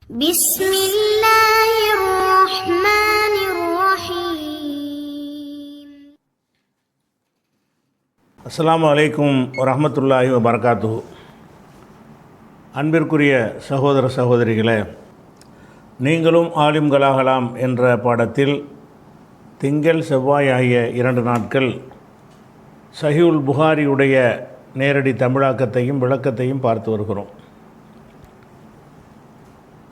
بسم الله الرحمن الرحيم. அஸ்ஸலாமு அலைக்கும் வரஹ்மத்துல்லாஹி வபரகாத்துஹு. அன்பிற்குரிய சகோதர சகோதரிகளே, நீங்களும் ஆலிம்களாகலாம் என்ற பாடத்தில் திங்கள் செவ்வாய் ஆகிய 2 நாட்கள் சஹீஹுல் புகாரியுடைய நேரடி தமிழாக்கத்தையும் விளக்கத்தையும் பார்த்து வருகிறோம்.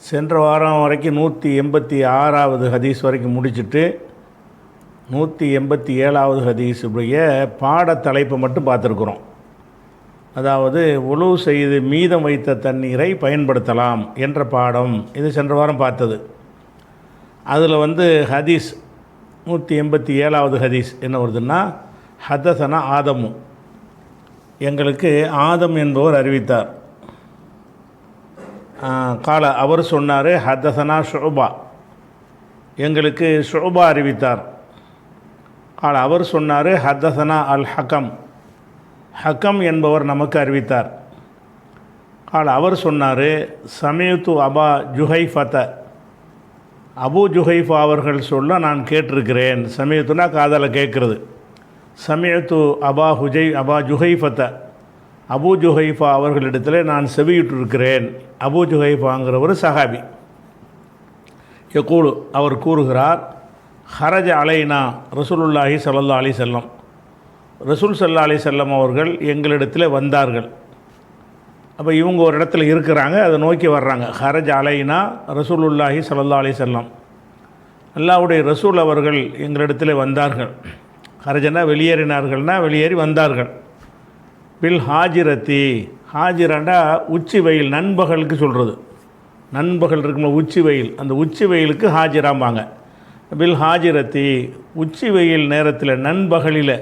சென்ற வாரம் வரைக்கும் 186வது ஹதீஸ் வரைக்கும் முடிச்சுட்டு 187வது ஹதீஸுடைய பாடத்தலைப்பை மட்டும் பார்த்துருக்குறோம். அதாவது உலு செய்து மீதம் வைத்த தண்ணீரை பயன்படுத்தலாம் என்ற பாடம் இது சென்ற வாரம் பார்த்தது. அதில் ஹதீஸ் 187வது ஹதீஸ் என்ன வருதுன்னா, ஹதஸனா ஆதமு, எங்களுக்கு ஆதம் என்பவர் அறிவித்தார். கால அவர் சொன்னார், ஹதஸனா ஷுபா, எங்களுக்கு ஷுபா அறிவித்தார். கால அவர் சொன்னார், ஹதஸனா அல் ஹக்கம், ஹக்கம் என்பவர் நமக்கு அறிவித்தார். கால அவர் சொன்னார், சமீத்து அபா ஜுஹைஃபத, அபு ஜுஹைஃபா அவர்கள் சொல்ல நான் கேட்டிருக்கிறேன். சமீத்துனா காதலை கேட்குறது. சமீத்து அபா ஜுஹைஃபத, அபு ஜுஹைஃபா அவர்களிடத்தில் நான் செவியிட்டிருக்கிறேன். அபு ஜுஹைஃபாங்கிற ஒரு சஹாபி. யகூலு, அவர் கூறுகிறார், ஹரஜ அலைனா ரசூலுல்லாஹி ஸல்லல்லாஹு அலைஹி வஸல்லம், ரசூல் ஸல்லல்லாஹு அலைஹி வஸல்லம் அவர்கள் எங்களிடத்தில் வந்தார்கள். அப்போ இவங்க ஒரு இடத்துல இருக்கிறாங்க, அதை நோக்கி வர்றாங்க. ஹரஜ அலைனா ரசூலுல்லாஹி ஸல்லல்லாஹு அலைஹி வஸல்லம், அல்லாஹ்வுடைய ரசூல் அவர்கள் எங்களிடத்தில் வந்தார்கள். ஹரஜனா வெளியேறினார்கள்னா வெளியேறி வந்தார்கள். பில் ஹாஜிரத்தி, ஹாஜிராண்டா உச்சி வெயில், நண்பகலுக்கு சொல்கிறது. நண்பகல் இருக்கும்போது உச்சி வெயில், அந்த உச்சி வெயிலுக்கு ஹாஜிராம்பாங்க. பில் ஹாஜிரத்தி, உச்சி வெயில் நேரத்தில் நண்பகலில்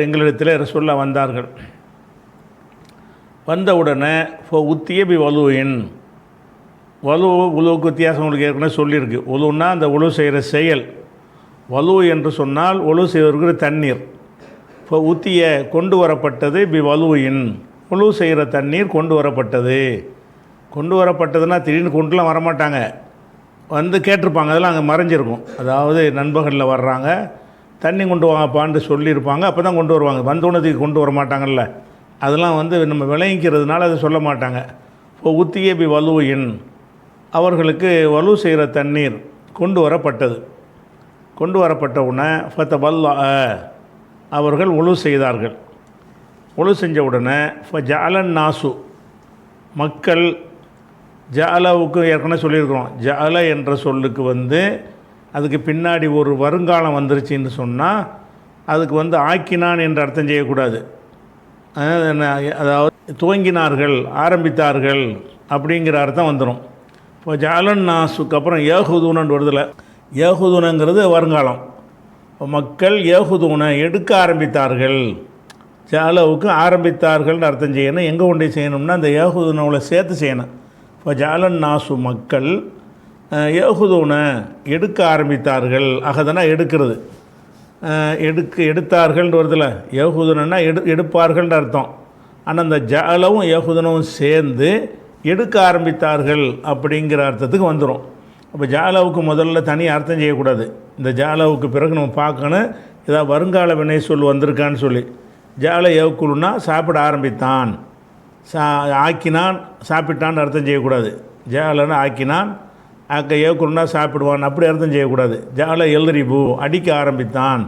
எங்களிடத்தில் ரசூல்லா வந்தார்கள். வந்தவுடனே உத்திய பி வலுவின், உலுவுக்கு வித்தியாசம் உங்களுக்கு ஏற்கனவே சொல்லியிருக்கு. உலுன்னா அந்த உலு செய்கிற செயல், வலு என்று சொன்னால் உலு செய்வதற்கு தண்ணீர். இப்போ ஊற்றிய கொண்டு வரப்பட்டது பி வலுவின், உலு செய்கிற தண்ணீர் கொண்டு வரப்பட்டது. கொண்டு வரப்பட்டதுன்னா திடீர்னு கொண்டுலாம் வரமாட்டாங்க, கேட்டிருப்பாங்க, அதெல்லாம் அங்கே மறைஞ்சிருக்கும். அதாவது நண்பர்களில் வர்றாங்க, தண்ணி கொண்டு வாங்கப்பான்னு சொல்லியிருப்பாங்க, அப்போ தான் கொண்டு வருவாங்க. வந்தோன்னதுக்கு கொண்டு வர மாட்டாங்கல்ல, அதெல்லாம் நம்ம விளங்கிக்கிறதுனால அதை சொல்ல மாட்டாங்க. இப்போ ஊற்றிய பி வலுவின், அவர்களுக்கு வலு செய்கிற தண்ணீர் கொண்டு வரப்பட்டது. கொண்டு வரப்பட்ட உடனே ஃபத்தபல்லா, அவர்கள் உலு செய்தார்கள். உலு செஞ்ச உடனே ஜஅலன் நாசு, மக்கள், ஜஅலவுக்கு ஏற்கனவே சொல்லியிருக்கிறோம். ஜஅல என்ற சொல்லுக்கு அதுக்கு பின்னாடி ஒரு வருங்காலம் வந்துருச்சுன்னு சொன்னால் அதுக்கு ஆக்கினான் என்ற அர்த்தம் செய்யக்கூடாது. அதாவது துவங்கினார்கள், ஆரம்பித்தார்கள் அப்படிங்கிற அர்த்தம் வந்துடும். இப்போ ஜஅலன் நாசுக்கு அப்புறம் ஏஹுதூனன்னு வருதில்ல, ஏஹுதூனங்கிறது வருங்காலம். மக்கள் ஏஹுதூன எடுக்க ஆரம்பித்தார்கள், ஜாலவுக்கு ஆரம்பித்தார்கள்னு அர்த்தம் செய்யணும். எங்கே கொண்டு செய்யணும்னா அந்த ஏஹுதூனவில் சேர்த்து செய்யணும். இப்போ ஜாலன் நாசு, மக்கள் ஏஹுதூன எடுக்க ஆரம்பித்தார்கள். அகதனா எடுக்கிறது, எடுத்தார்கள்னு வருதில்ல, ஏஹுதூனா எடுப்பார்கள்னு அர்த்தம். ஆனால் அந்த ஜாலவும் ஏஹுதனவும் சேர்ந்து எடுக்க ஆரம்பித்தார்கள் அப்படிங்கிற அர்த்தத்துக்கு வந்துடும். அப்போ ஜாலவுக்கு முதல்ல தனி அர்த்தம் செய்யக்கூடாது. இந்த ஜாலவுக்கு பிறகு நம்ம பார்க்கணும் ஏதாவது வருங்கால வினை சொல் வந்திருக்கான்னு சொல்லி. ஜால ஏவுக்குழுன்னா சாப்பிட ஆரம்பித்தான், ஆக்கினான், சாப்பிட்டான்னு அர்த்தம் செய்யக்கூடாது. ஜாலன்னு ஆக்கினான், ஏவுக்குழுன்னா சாப்பிடுவான், அப்படி அர்த்தம் செய்யக்கூடாது. ஜால எல்ரிபு, அடிக்க ஆரம்பித்தான்.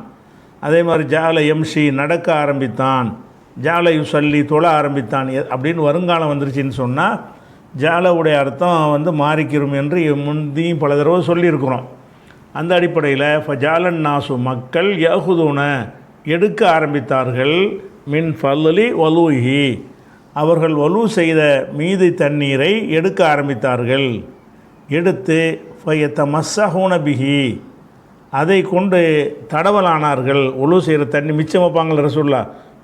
அதே மாதிரி ஜால எம்ஷி, நடக்க ஆரம்பித்தான். ஜால யுசல்லி, தொழ ஆரம்பித்தான் அப்படின்னு வருங்காலம் வந்துருச்சுன்னு சொன்னால் ஜாலவுடைய அர்த்தம் மாறிக்கிறோம் என்று முந்தியும் பல தடவை சொல்லியிருக்கிறோம். அந்த அடிப்படையில் ஃபஜாலன் நாசு, மக்கள் யஹுதூன எடுக்க ஆரம்பித்தார்கள். மின் ஃபல்லி வலூஹி, அவர்கள் வலு செய்த மீதி தண்ணீரை எடுக்க ஆரம்பித்தார்கள். எடுத்து ஃபயத்த மஸ்ஸஹூன பிஹி, அதை கொண்டு தடவலானார்கள். வலு செய்கிற தண்ணி மிச்சம் வைப்பாங்கள ரசூல்லா,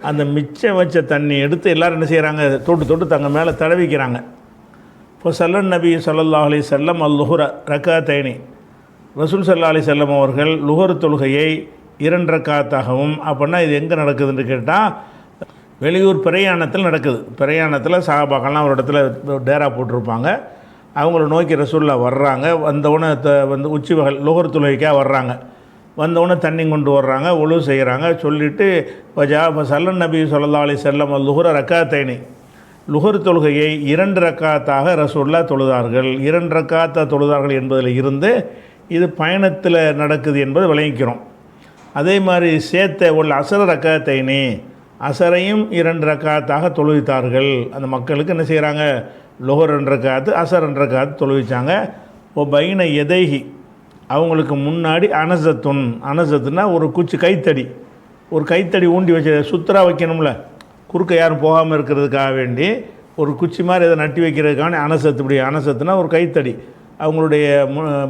அந்த மிச்சம் வச்ச தண்ணி எடுத்து எல்லோரும் என்ன செய்கிறாங்க, தொட்டு தொட்டு தங்க மேலே தடவிக்கிறாங்க. இப்போ சல்லன் நபி ஸல்லல்லாஹு அலைஹி வஸல்லம் அல்-லுஹுர ரக்காத்தைனி, ரசூல் ஸல்லல்லாஹு அலைஹி வஸல்லம் அவர்கள் லுஹர் தொழுகையை 2 ரக்காத்தாகவும். அப்படின்னா இது எங்கே நடக்குதுன்னு கேட்டால் வெளியூர் பிரயாணத்தில் நடக்குது. பிரயாணத்தில் சஹாபாக்கள்லாம் ஒரு இடத்துல டேரா போட்டிருப்பாங்க. அவங்கள நோக்கி ரசூல்லா வர்றாங்க. வந்தவுடனே வந்து உச்சி வகல் லுஹர் தொழுகைக்காக வர்றாங்க. வந்தவுடனே தண்ணி கொண்டு வர்றாங்க, ஒழு செய்கிறாங்க. சொல்லிவிட்டு சல்லன் நபி ஸல்லல்லாஹு அலைஹி வஸல்லம் லுஹுர ரக்காத்தைனி, லுஹர் தொழுகையை 2 ரக்காத்தாக ரசூல்லா தொழுதார்கள். 2 ரக்காத்தாக தொழுதார்கள் என்பதில் இருந்து இது பயணத்தில் நடக்குது என்பதை விளங்கிக்கிறோம். அதே மாதிரி சேர்த்த உள்ள அசர ரக்காத்தைனி, அசரையும் 2 ரக்காத்தாக தொழுவித்தார்கள். அந்த மக்களுக்கு என்ன செய்கிறாங்க, லுஹர் 2 ரக்காத்து, அசர் 2 ரக்காத்து தொழுவிச்சாங்க. பைன எதைஹி, அவங்களுக்கு முன்னாடி அனசத்துன்னா ஒரு குச்சி கைத்தடி, ஒரு கைத்தடி ஊண்டி வச்சு சுத்தரா வைக்கணும்ல, குறுக்க யாரும் போகாமல் இருக்கிறதுக்காக வேண்டி ஒரு குச்சி மாதிரி இதை நட்டி வைக்கிறதுக்கான அனசத்து. இப்படி அனசத்துனா ஒரு கைத்தடி. அவங்களுடைய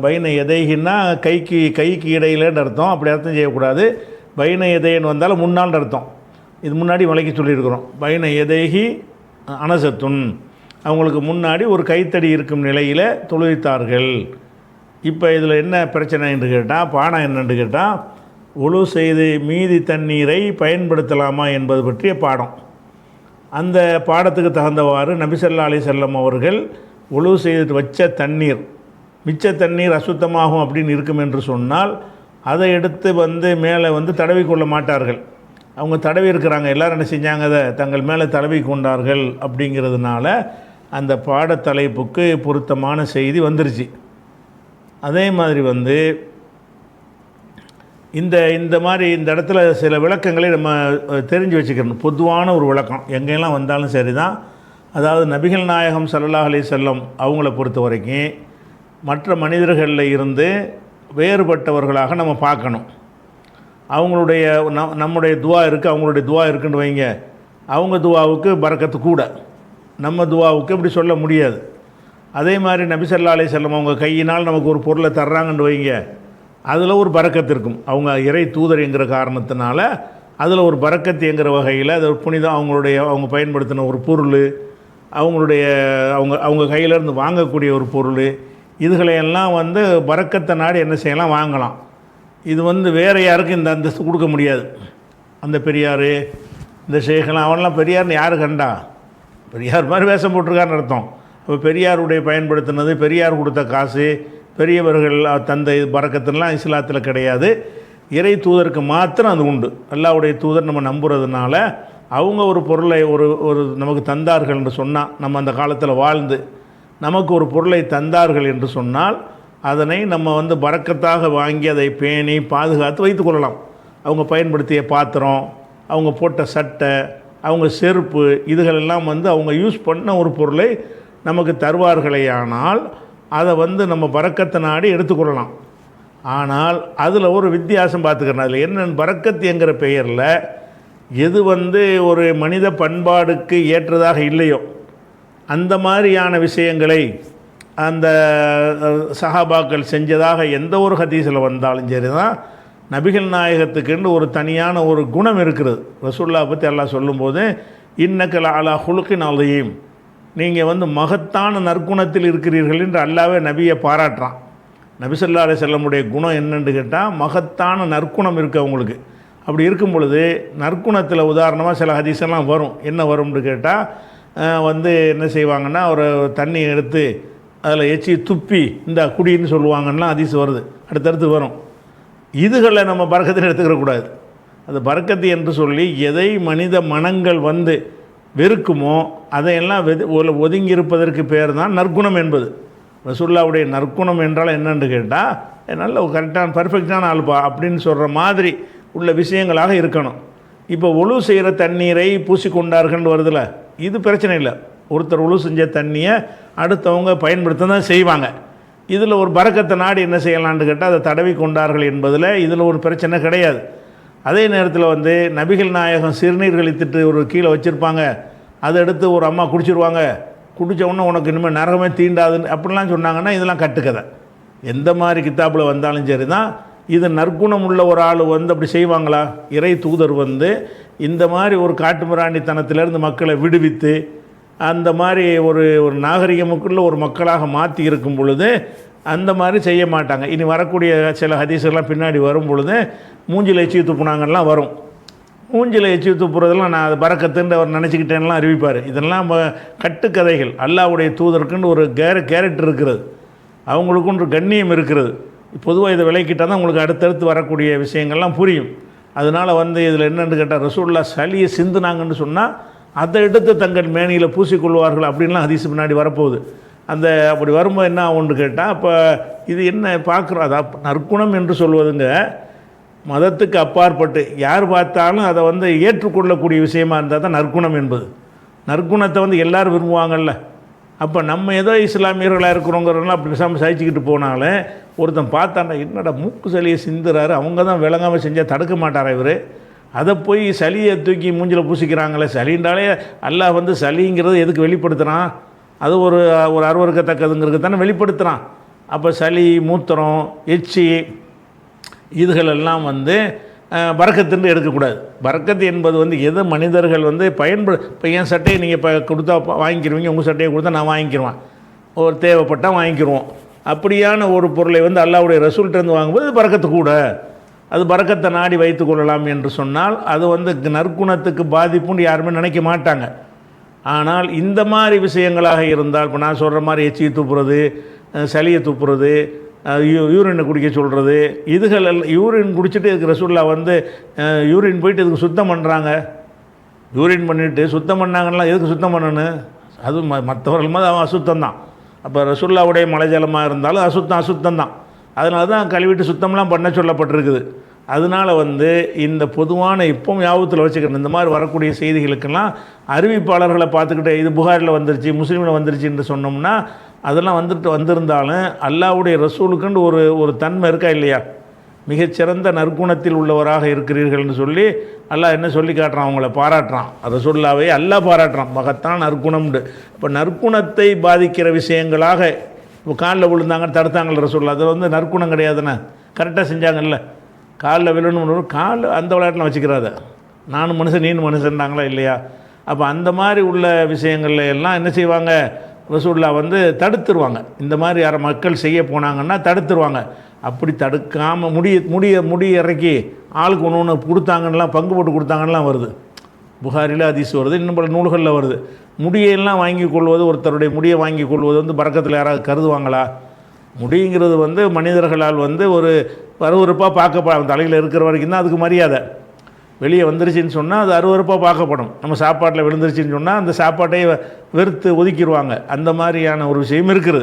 பைன எதைகின்னா கைக்கு இடையிலன்னு அர்த்தம். அப்படி அர்த்தம் செய்யக்கூடாது. பைன எதைன்னு வந்தாலும் முன்னாள் அர்த்தம். இது முன்னாடி விலைக்கு சொல்லியிருக்கிறோம். பைன எதைகி அனசத்துன், அவங்களுக்கு முன்னாடி ஒரு கைத்தடி இருக்கும் நிலையில் தொழுவித்தார்கள். இப்போ இதில் என்ன பிரச்சனை என்று கேட்டால், பாடம் என்னென்று கேட்டால், ஒழு செய்து மீதி தண்ணீரை பயன்படுத்தலாமா என்பது பற்றிய பாடம். அந்த பாடத்துக்கு தகுந்தவாறு நபி ஸல்லல்லாஹு அலைஹி வஸல்லம் அவர்கள் ஒழு செய்து வச்ச தண்ணீர், மிச்ச தண்ணீர் அசுத்தமாகும் அப்படின்னு இருக்கும் என்று சொன்னால் அதை எடுத்து வந்து மேலே வந்து தடவி கொள்ள மாட்டார்கள். அவங்க தடவி இருக்கிறாங்க, எல்லோரும் என்ன செஞ்சாங்க, அதை தங்கள் மேலே தடவி கொண்டார்கள். அப்படிங்கிறதுனால அந்த பாடத்தலைப்புக்கு பொருத்தமான செய்தி வந்துருச்சு. அதே மாதிரி வந்து இந்த மாதிரி இந்த இடத்துல சில விளக்கங்களை நம்ம தெரிஞ்சு வச்சுக்கணும். பொதுவான ஒரு விளக்கம் எங்கெல்லாம் வந்தாலும் சரி தான். அதாவது நபிகள் நாயகம் ஸல்லல்லாஹு அலைஹி வஸல்லம் அவங்கள பொறுத்த வரைக்கும் மற்ற மனிதர்களில் இருந்து வேறுபட்டவர்களாக நம்ம பார்க்கணும். அவங்களுடைய நம்முடைய துவா இருக்குது, அவங்களுடைய துவா இருக்குன்னு வைங்க, அவங்க துவாவுக்கு பரக்கத்து கூட, நம்ம துவாவுக்கு இப்படி சொல்ல முடியாது. அதே மாதிரி நபி ஸல்லல்லாஹு அலைஹி வஸல்லம் அவங்க கையினால் நமக்கு ஒரு பொருளை தர்றாங்கன்னு வைங்க, அதில் ஒரு பரக்கத்து இருக்கும். அவங்க இறை தூதர் என்கிற காரணத்தினால அதில் ஒரு பரக்கத்து என்கிற வகையில் அது ஒரு புனிதம். அவங்க பயன்படுத்தின ஒரு பொருள், அவங்க கையிலேருந்து வாங்கக்கூடிய ஒரு பொருள், இதுகளையெல்லாம் வந்து பரக்கத்தை நாடி என்ன செய்யலாம், வாங்கலாம். இது வந்து வேறு யாருக்கும் இந்த அந்தஸ்து கொடுக்க முடியாது. அந்த பெரியார், இந்த ஷேகெல்லாம், அவன்லாம் பெரியார்னு யார் கண்டா, பெரியார் மாதிரி வேஷம் போட்டிருக்காருன்னு அர்த்தம். அப்போ பெரியாருடைய பயன்படுத்தினது, பெரியார் கொடுத்த காசு, பெரியவர்கள் தந்த பரக்கத்துலாம் இஸ்லாத்தில் கிடையாது. இறை தூதருக்கு மாத்திரம் அது உண்டு. அல்லாஹ்வுடைய தூதர் நம்ம நம்புறதுனால அவங்க ஒரு பொருளை ஒரு நமக்கு தந்தார்கள் என்று சொன்னால், நம்ம அந்த காலத்தில் வாழ்ந்து நமக்கு ஒரு பொருளை தந்தார்கள் என்று சொன்னால் அதனை நம்ம வந்து பரக்கத்தாக வாங்கி அதை பேணி பாதுகாத்து வைத்து கொள்ளலாம். அவங்க பயன்படுத்திய பாத்திரம், அவங்க போட்ட சட்டை, அவங்க செருப்பு, இதுகளெல்லாம் வந்து அவங்க யூஸ் பண்ண ஒரு பொருளை நமக்கு தருவார்களேயானால் அதை வந்து நம்ம பரக்கத்தை நாடி எடுத்துக்கொள்ளலாம். ஆனால் அதில் ஒரு வித்தியாசம் பார்த்துக்கிறேன். அதில் என்னென்னு, பரக்கத் என்கிற பெயரில் எது வந்து ஒரு மனித பண்பாடுக்கு ஏற்றதாக இல்லையோ அந்த மாதிரியான விஷயங்களை அந்த சஹாபாக்கள் செஞ்சதாக எந்த ஒரு ஹதீஸில் வந்தாலும் சரி தான், நபிகள் நாயகத்துக்குன்னு ஒரு தனியான ஒரு குணம் இருக்கிறது. ரசூலுல்லாஹ் பற்றி அல்லாஹ் சொல்லும்போது, இன்னக லஅலா ஹுலுகின் அலீம், நீங்கள் வந்து மகத்தான நற்குணத்தில் இருக்கிறீர்கள் என்று அல்லாஹ்வே நபியை பாராட்டுறான். நபி ஸல்லல்லாஹு அலைஹி வஸல்லமுடைய குணம் என்னென்னு கேட்டால், மகத்தான நற்குணம் இருக்குது அவங்களுக்கு. அப்படி இருக்கும் பொழுது நற்குணத்தில் உதாரணமாக சில ஹதீஸெல்லாம் வரும். என்ன வரும்னு கேட்டால், வந்து என்ன செய்வாங்கன்னா, ஒரு தண்ணி எடுத்து அதில் எச்சி துப்பி இந்த குடின்னு சொல்லுவாங்கன்னா ஹதீஸ் வருது, அடுத்தடுத்து வரும். இதுகளை நம்ம பரக்கத்தில் எடுத்துக்கிறக்கூடாது. அது பரக்கத்து என்று சொல்லி எதை மனித மனங்கள் வந்து வெறுக்குமோ அதையெல்லாம் ஒதுங்கி இருப்பதற்கு பேர் தான் நற்குணம் என்பது. ரசூலுல்லாஹ்வுடைய நற்குணம் என்றால் என்னென்று கேட்டால், நல்ல கரெக்டான பர்ஃபெக்டான ஆள்பா அப்படின்னு சொல்கிற மாதிரி உள்ள விஷயங்களாக இருக்கணும். இப்போ ஒழு செய்கிற தண்ணீரை பூசிக்கொண்டார்கள் வருதில்ல, இது பிரச்சனை இல்லை. ஒருத்தர் ஒழு செஞ்ச தண்ணியை அடுத்தவங்க பயன்படுத்த தான் செய்வாங்க. இதில் ஒரு பரக்கத்தை நாடி என்ன செய்யலான்னு கேட்டால் அதை தடவி கொண்டார்கள் என்பதில் இதில் ஒரு பிரச்சனை கிடையாது. அதே நேரத்தில் வந்து நபிகள் நாயகம் சிறுநீர் கழித்துட்டு ஒரு கீழே வச்சுருப்பாங்க, அதை எடுத்து ஒரு அம்மா குடிச்சிருவாங்க, குடித்த உடனே உனக்கு இனிமேல் நரகமே தீண்டாதுன்னு அப்படிலாம் சொன்னாங்கன்னா இதெல்லாம் கட்டுக்கதை. எந்த மாதிரி கித்தாப்பில் வந்தாலும் சரி தான், இது நற்குணம் உள்ள ஒரு ஆள் வந்து அப்படி செய்வாங்களா? இறை தூதர் வந்து இந்த மாதிரி ஒரு காட்டுமிராண்டித்தனத்திலேருந்து மக்களை விடுவித்து அந்த மாதிரி ஒரு நாகரிகமுக்குள்ள ஒரு மக்களாக மாற்றி இருக்கும் பொழுது அந்த மாதிரி செய்ய மாட்டாங்க. இனி வரக்கூடிய சில ஹதீஸெல்லாம் பின்னாடி வரும் பொழுது மூஞ்சில் எச்சி துப்புனாங்கலாம் வரும். மூஞ்சில் எச்சி துப்புறதெல்லாம் நான் அது பறக்கத்துன்னு அவர் நினச்சிக்கிட்டேன்லாம் அறிவிப்பார். இதெல்லாம் கட்டுக்கதைகள். அல்லாஹ்வுடைய தூதருக்குன்னு ஒரு கேரக்டர் இருக்கிறது, அவங்களுக்குன்னு ஒரு கண்ணியம் இருக்கிறது. பொதுவாக இதை விளக்கிட்டால் தான் உங்களுக்கு அடுத்தடுத்து வரக்கூடிய விஷயங்கள்லாம் புரியும். அதனால் இதில் என்னென்னு கேட்டால், ரசூலுல்லாஹ் சளியை சிந்துனாங்கன்னு சொன்னால் அதை எடுத்து தங்கள் மேனியில் பூசிக்கொள்வார்கள் அப்படின்லாம் ஹதீஸ் முன்னாடி வரப்போகுது. அப்படி வரும்போது என்ன ஆகும்னு கேட்டால், அப்போ இது என்ன பார்க்குறோம், அதான் நற்குணம் என்று சொல்வதுங்க மதத்துக்கு அப்பாற்பட்டு யார் பார்த்தாலும் அதை ஏற்றுக்கொள்ளக்கூடிய விஷயமா இருந்தால் தான் நற்குணம் என்பது. நற்குணத்தை எல்லோரும் விரும்புவாங்கள்ல. அப்போ நம்ம ஏதோ இஸ்லாமியர்களாக இருக்கிறோங்கிறவங்களாம் அப்படி பேசாமல் சகிச்சுக்கிட்டு போனாலும் ஒருத்தன் பார்த்தாண்டா என்னடா மூக்கு சளியை சிந்துறாரு, அவங்க தான் விளங்காமல் செஞ்சால் தடுக்க மாட்டாரா இவர், அதை போய் சளியை தூக்கி மூஞ்சில் பூசிக்கிறாங்களே. சளின்றாலே அல்லாஹ் சளிங்கிறது எதுக்கு வெளிப்படுத்துகிறான், அது ஒரு அருவருக்கத்தக்கதுங்கிறது தானே வெளிப்படுத்துகிறான். அப்போ சளி, மூத்திரம், எச்சி இதுகளெல்லாம் பரக்கத்துன்னு எடுக்கக்கூடாது. பரக்கத்து என்பது எது மனிதர்கள் இப்போ என் சட்டையை நீங்கள் இப்போ கொடுத்தா வாங்கிக்கிருவீங்க, உங்கள் சட்டையை கொடுத்தா நான் வாங்கிக்கிடுவேன், ஒரு தேவைப்பட்டால் வாங்கிக்கிடுவோம். அப்படியான ஒரு பொருளை அல்லாஹ்வுடைய ரசூல்கிட்டேருந்து வாங்கும்போது அது பரக்கத்து கூட, அது பரக்கத்தை நாடி வைத்து கொள்ளலாம் என்று சொன்னால் அது நற்குணத்துக்கு பாதிப்புன்னு யாருமே நினைக்க மாட்டாங்க. ஆனால் இந்த மாதிரி விஷயங்களாக இருந்தால், இப்போ நான் சொல்கிற மாதிரி எச்சி துப்புறது, சளியை துப்புறது, யூரினை குடிக்க சொல்கிறது, இதுகள் யூரின் குடிச்சிட்டு இதுக்கு ரசூலுல்லாஹ் யூரின் போயிட்டு இதுக்கு சுத்தம் பண்ணுறாங்க. யூரின் பண்ணிவிட்டு சுத்தம் பண்ணாங்கன்னா எதுக்கு சுத்தம் பண்ணணும், அது மற்றவர்கள் மாதிரி அவன் அசுத்தம் தான். அப்போ ரசூலுல்லாஹ்வுடைய மலைஜலமாக இருந்தாலும் அசுத்தம் தான். அதனால தான் கழுவிட்டு சுத்தம்லாம் பண்ண சொல்லப்பட்டிருக்குது. அதனால் இந்த பொதுவான இப்போவும் ஞாபகத்தில் வச்சுக்கணும், இந்த மாதிரி வரக்கூடிய செய்திகளுக்கெல்லாம் அறிவிப்பாளர்களை பார்த்துக்கிட்டே இது புகாரில் வந்துருச்சு, முஸ்லீமில் வந்துருச்சு என்று சொன்னோம்னா அதெல்லாம் வந்திருந்தாலும் அல்லாஹ்வுடைய ரசூலுக்குன்னு ஒரு தன்மை இருக்கா இல்லையா, மிகச்சிறந்த நற்குணத்தில் உள்ளவராக இருக்கிறீர்கள்னு சொல்லி அல்லாஹ் என்ன சொல்லி காட்டுறான், அவங்கள பாராட்டுறான். ரசூலுல்லாஹ்வை அல்லாஹ் பாராட்டுறான், மகத்தான் நற்குணம்னு. இப்போ நற்குணத்தை பாதிக்கிற விஷயங்களாக இப்போ காலில் விழுந்தாங்க தடுத்தாங்கள்ல ரசூலுல்லாஹ், அது நற்குணம் கிடையாதுண்ணே, கரெக்டாக செஞ்சாங்கல்ல. காலில் விழணும், கால் அந்த விளையாட்டில் வச்சுக்கிறாத, நானும் மனுஷன் நீனும் மனுஷன்றாங்களா இல்லையா. அப்போ அந்த மாதிரி உள்ள விஷயங்கள்ல எல்லாம் என்ன செய்வாங்க, ரசூலுல்லாஹ் தடுத்துருவாங்க. இந்த மாதிரி யாரை மக்கள் செய்ய போனாங்கன்னா தடுத்துருவாங்க. அப்படி தடுக்காமல் முடி இறக்கி ஆளுக்கு ஒன்று கொடுத்தாங்கன்னெலாம், பங்கு போட்டு கொடுத்தாங்கன்னெலாம் வருது, புகாரில் ஹதீஸ் வருது, இன்னும் பல நூல்களில் வருது. முடியெல்லாம் வாங்கி கொள்வது, ஒருத்தருடைய முடியை வாங்கி கொள்வது பரக்கத்தில் யாராவது கருதுவாங்களா? முடிங்கிறது மனிதர்களால் ஒரு அருவருப்பாக பார்க்கப்படும். தலையில் இருக்கிற வரைக்கும் தான் அதுக்கு மரியாதை. வெளியே வந்துருச்சுன்னு சொன்னால் அது அருவருப்பாக பார்க்கப்படும். நம்ம சாப்பாட்டில் விழுந்துருச்சுன்னு சொன்னால் அந்த சாப்பாட்டை வெறுத்து ஒதுக்கிடுவாங்க. அந்த மாதிரியான ஒரு விஷயம் இருக்குது.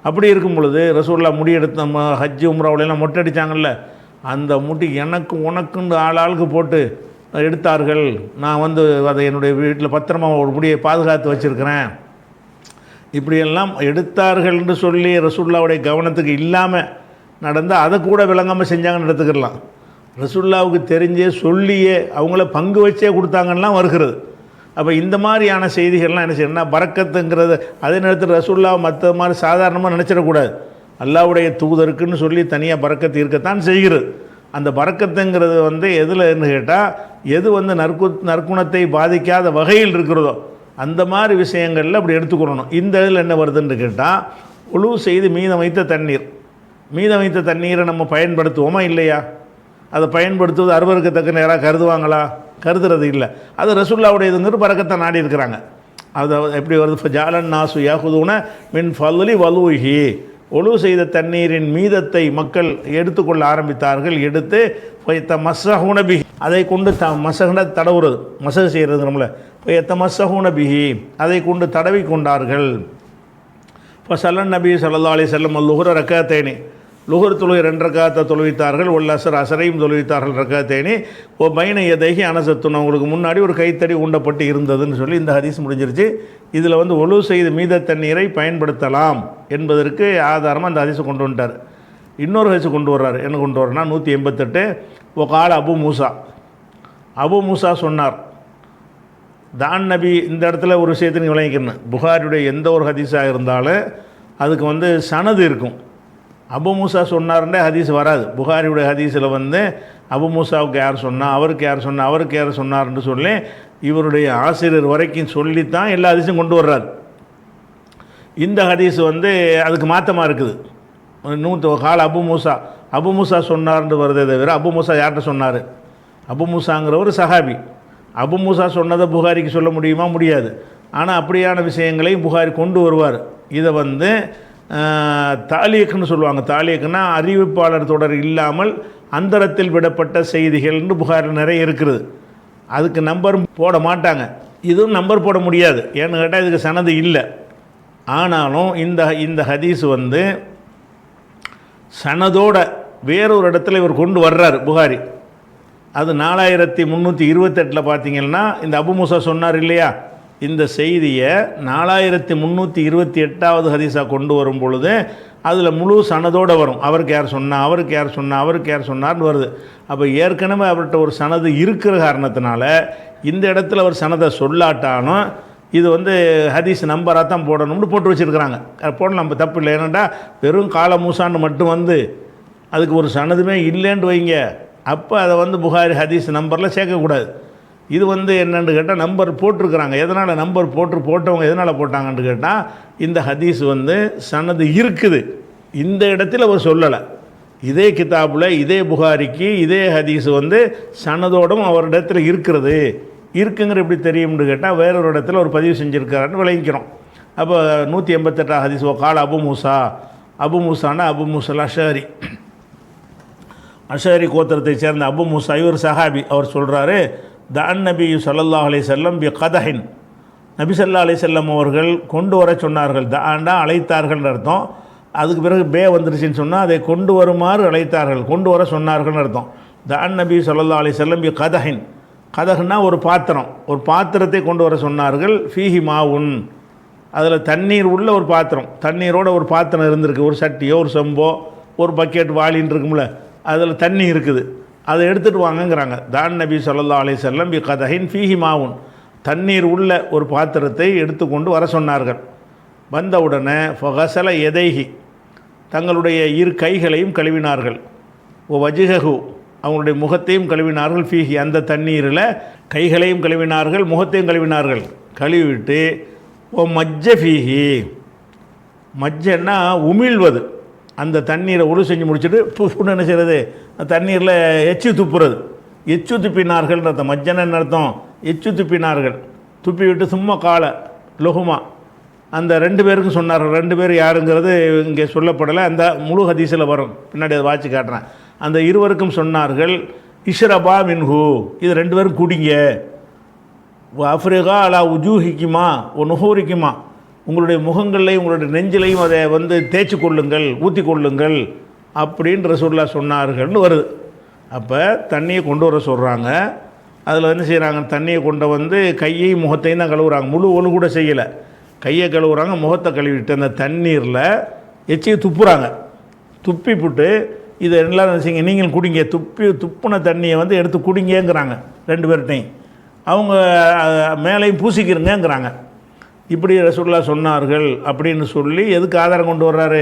அப்படி இருக்கும் பொழுது ரசூலுல்லாஹ் முடி எடுத்து நம்ம ஹஜ்ஜு உம்ராவுலாம் மொட்டை அடித்தாங்கல்ல, அந்த முடி எனக்கு உனக்குன்னு ஆளுக்கு போட்டு எடுத்தார்கள். நான் அதை என்னுடைய வீட்டில் பத்திரமா ஒரு முடியை பாதுகாத்து வச்சுருக்கிறேன். இப்படியெல்லாம் எடுத்தார்கள் என்று சொல்லி ரசூலுல்லாஹ்வுடைய கவனத்துக்கு இல்லாமல் நடந்தால் அதை கூட விளங்காமல் செஞ்சாங்கன்னு எடுத்துக்கிடலாம். ரசூலுல்லாஹ்வுக்கு தெரிஞ்சே சொல்லியே அவங்கள பங்கு வச்சே கொடுத்தாங்கலாம் வருகிறது. அப்போ இந்த மாதிரியான செய்திகள்லாம் என்ன செய்யணும்னா பரக்கத்துங்கிறது அதே நேரத்தில் ரசூலுல்லாஹ் மற்ற மாதிரி சாதாரணமாக நினச்சிடக்கூடாது. அல்லாஹ்வுடைய தூதருக்குன்னு சொல்லி தனியாக பரக்கத்து இருக்கத்தான் செய்கிறது. அந்த பரக்கத்துங்கிறது எதுலன்னு கேட்டால் எது நற்குணத்தை பாதிக்காத வகையில் இருக்கிறதோ அந்த மாதிரி விஷயங்களில் அப்படி எடுத்துக்கொள்ளணும். இந்த இதில் என்ன வருதுன்னு கேட்டால், உழு செய்து மீதம் வைத்த தண்ணீரை நம்ம பயன்படுத்துவோமா இல்லையா? அதை பயன்படுத்துவது அருவருக்கத்தக்க யாராக கருதுவாங்களா? கருதுறது இல்லை. அது ரசூலுல்லாஹ்வுடைய இதுங்கிற பரக்கத்தை நாடி இருக்கிறாங்க. அது எப்படி வருது, ஜாலன் நாசு யாகுதூன மின் ஃபல்லி வலூஹி, ஒழு செய்த தண்ணீரின் மீதத்தை மக்கள் எடுத்துக்கொள்ள ஆரம்பித்தார்கள். எடுத்து மஸ்ஸஹூன பிஹி, அதை கொண்டு மசகுன தடவுறது, மசகு செய்கிறது நம்மளை மஸ்ஸஹூன பிஹி, அதை கொண்டு தடவி கொண்டார்கள். இப்போ சல்லன் நபி ஸல்லல்லாஹு அலைஹி வஸல்லம் லுஹுர ரக்காத்தைனி, லுஹுர் தொழுகை 2 ரக்காத்தை தொழுவித்தார்கள். அசரையும் தொழுவித்தார்கள் ரக்காத்தைனி. ஓ பைன எதைகி அனசத்துன்னு, அவங்களுக்கு முன்னாடி ஒரு கைத்தடி ஊண்டப்பட்டு இருந்ததுன்னு சொல்லி இந்த ஹதீஸ் முடிஞ்சிருச்சு. இதில் ஒழு செய்து மீத தண்ணீரை பயன்படுத்தலாம் என்பதற்கு ஆதாரமாக அந்த ஹதீஸை கொண்டு வந்துட்டார். இன்னொரு ஹதீஸை கொண்டு வர்றார். என்ன கொண்டு வர்றனா 188. ஓ கால அபு மூசா சொன்னார், தான் நபி. இந்த இடத்துல ஒரு விஷயத்தை நீங்கள் விளங்கிக்கணும், புகாரியுடைய எந்த ஒரு ஹதீஸாக இருந்தாலும் அதுக்கு சனது இருக்கும். அபு மூசா சொன்னார்ன்றே ஹதீஸ் வராது. புகாரியுடைய ஹதீஸில் அபு மூசாவுக்கு யார் சொன்னால், அவருக்கு யார் சொன்னால், அவருக்கு யார் சொன்னார்ன்னு சொல்லி இவருடைய ஆசிரியர் வரைக்கும் சொல்லித்தான் எல்லா ஹதீஸும் கொண்டு வர்றாரு. இந்த ஹதீஸ் அதுக்கு மாற்றமாக இருக்குது. கால அபு மூசா சொன்னார்ன்னு வருதே தவிர அபு மூசா யார்கிட்ட சொன்னார், அபு மூசாங்கிற ஒரு சஹாபி. அபு மூசா சொன்னதை புகாரிக்கு சொல்ல முடியுமா? முடியாது. ஆனால் அப்படியான விஷயங்களையும் புகாரி கொண்டு வருவார். இதை வந்து தாலீக்குன்னு சொல்லுவாங்க. தாலீக்குன்னா அறிவிப்பாளர் தொடர் இல்லாமல் அந்தரத்தில் விடப்பட்ட செய்திகள்னு புகாரில் நிறைய இருக்குது. அதுக்கு நம்பரும் போட மாட்டாங்க, இதுவும் நம்பர் போட முடியாது. ஏன்னு கேட்டால் இதுக்கு சனது இல்லை. ஆனாலும் இந்த ஹதீஸ் வந்து சனதோட வேறொரு இடத்துல இவர் கொண்டு வர்றார் புகாரி. அது 4328 பார்த்தீங்கன்னா இந்த அபு மூசா சொன்னார் இல்லையா, இந்த செய்தியை 4328வது ஹதீஸாக கொண்டு வரும் பொழுது அதில் முழு சனதோடு வரும். அவருக்கு யார் சொன்னா, அவருக்கு யார் சொன்னா, அவருக்கு யார் சொன்னார்னு வருது. அப்போ ஏற்கனவே அவர்கிட்ட ஒரு சனது இருக்கிற காரணத்தினால இந்த இடத்துல அவர் சனதை சொல்லாட்டாலும் இது வந்து ஹதீஸ் நம்பராக தான் போடணும்னு போட்டு வச்சுருக்கிறாங்க. போடலாம், நம்ம தப்பு இல்லை. ஏன்னாண்டா வெறும் கால மூசான்னு மட்டும் வந்து அதுக்கு ஒரு சனதுமே இல்லைன்னு வைங்க, அப்போ அதை வந்து புகாரி ஹதீஸ் நம்பரில் சேர்க்கக்கூடாது. இது வந்து என்னென்னு கேட்டால் நம்பர் போட்டிருக்கிறாங்க. எதனால் நம்பர் போட்டவங்க எதனால் போட்டாங்கன்னு கேட்டால் இந்த ஹதீஸ் வந்து சனது இருக்குது, இந்த இடத்துல அவர் சொல்லலை. இதே கிதாபில் இதே புகாரிக்கு இதே ஹதீஸ் வந்து சனதோடும் அவரிடத்துல இருக்கிறது. இருக்குங்கிற எப்படி தெரியும்னு கேட்டால் வேறொரு இடத்துல ஒரு பதிவு செஞ்சுருக்காருன்னு விளங்கிக்கிறோம். அப்போ 188 ஹதீஸ் கால அபு மூசா. அபு மூசானா அபு மூசல் அஷாரி, அஷாரி கோத்திரத்தை சேர்ந்த அபு மூசா, இவர் சஹாபி. அவர் சொல்கிறாரு, தன் நபி ஸல்லல்லாஹு அலைஹி வஸல்லம் பி கதஹின், நபி ஸல்லல்லாஹு அலைஹி வஸல்லம் அவர்கள் கொண்டு வர சொன்னார்கள். தாண்டா அழைத்தார்கள்னு அர்த்தம். அதுக்கு பிறகு பே வந்துருச்சுன்னு சொன்னால் அதை கொண்டு வருமாறு அழைத்தார்கள், கொண்டு வர சொன்னார்கள்னு அர்த்தம். தன் நபி ஸல்லல்லாஹு அலைஹி வஸல்லம் பி கதஹின், கதகுன்னா ஒரு பாத்திரம், ஒரு பாத்திரத்தை கொண்டு வர சொன்னார்கள். ஃபீஹி மாவுன், அதில் தண்ணீர் உள்ள ஒரு பாத்திரம், தண்ணீரோட ஒரு பாத்திரம் இருந்திருக்கு, ஒரு சட்டியோ ஒரு செம்போ ஒரு பக்கெட் வாளின்னு இருக்கும்ல, அதில் தண்ணி இருக்குது, அதை எடுத்துகிட்டு வாங்கங்கிறாங்க. தான் நபி ஸல்லல்லாஹு அலைஹி வஸல்லம் பி கதஹின் ஃபீஹி மாவுன், தண்ணீர் உள்ள ஒரு பாத்திரத்தை எடுத்துக்கொண்டு வர சொன்னார்கள். வந்தவுடனே ஃபகஸல யதைஹி, தங்களுடைய இரு கைகளையும் கழுவினார்கள். ஓ வஜ்ஹஹு, அவங்களுடைய முகத்தையும் கழுவினார்கள். ஃபீஹி, அந்த தண்ணீரில் கைகளையும் கழுவினார்கள், முகத்தையும் கழுவினார்கள். கழுவிவிட்டு ஓ மஜ்ஜ ஃபீஹி, மஜ்ஜன்னா உமிழ்வது, அந்த தண்ணீரை உழு செஞ்சு முடிச்சுட்டு புஷ்புன்னு என்ன செய்கிறது, தண்ணீரில் எச்சு துப்புறது, எச்சு துப்பினார்கள் அர்த்தம். மஜ்ஜன்னு அர்த்தம் எச்சு துப்பினார்கள். துப்பி விட்டு சும்மா காலை லொகுமா, அந்த 2 பேருக்கும் சொன்னார்கள். 2 பேர் யாருங்கிறது இங்கே சொல்லப்படலை, அந்த முழு ஹதீஸில் வரும், பின்னாடி அதை வாட்சி காட்டுறேன். அந்த இருவருக்கும் சொன்னார்கள், இஷ்ரபா மின்ஹு, இது 2 பேரும் குடிங்க. அஃப்ரிகா அலா உஜூஹிக்குமா ஒ நுஹூரிக்குமா, உங்களுடைய முகங்களையும் உங்களுடைய நெஞ்சிலையும் அதை வந்து தேய்ச்சி கொள்ளுங்கள், ஊற்றி கொள்ளுங்கள் அப்படின்னு ரசூலுல்லாஹ் சொன்னார்கள்னு வருது. அப்போ தண்ணியை கொண்டு வர சொல்கிறாங்க. அதில் என்ன செய்கிறாங்க, தண்ணியை கொண்டு வந்து கையையும் முகத்தையும் தான் கழுவுறாங்க. முழு ஒழு கூட செய்யலை, கையை கழுவுறாங்க, முகத்தை கழுவிட்டு அந்த தண்ணீரில் எச்சியை துப்புறாங்க. துப்பி போட்டு இதை எல்லாம் செய்யுங்க, நீங்கள் குடிங்க, துப்புன தண்ணியை வந்து எடுத்து குடிங்கங்கிறாங்க 2 பேர்கிட்டையும். அவங்க மேலையும் பூசிக்கிறங்கிறாங்க. இப்படி ரசூலுல்லாஹ் சொன்னார்கள் அப்படின்னு சொல்லி எதுக்கு ஆதாரம் கொண்டு வர்றாரு,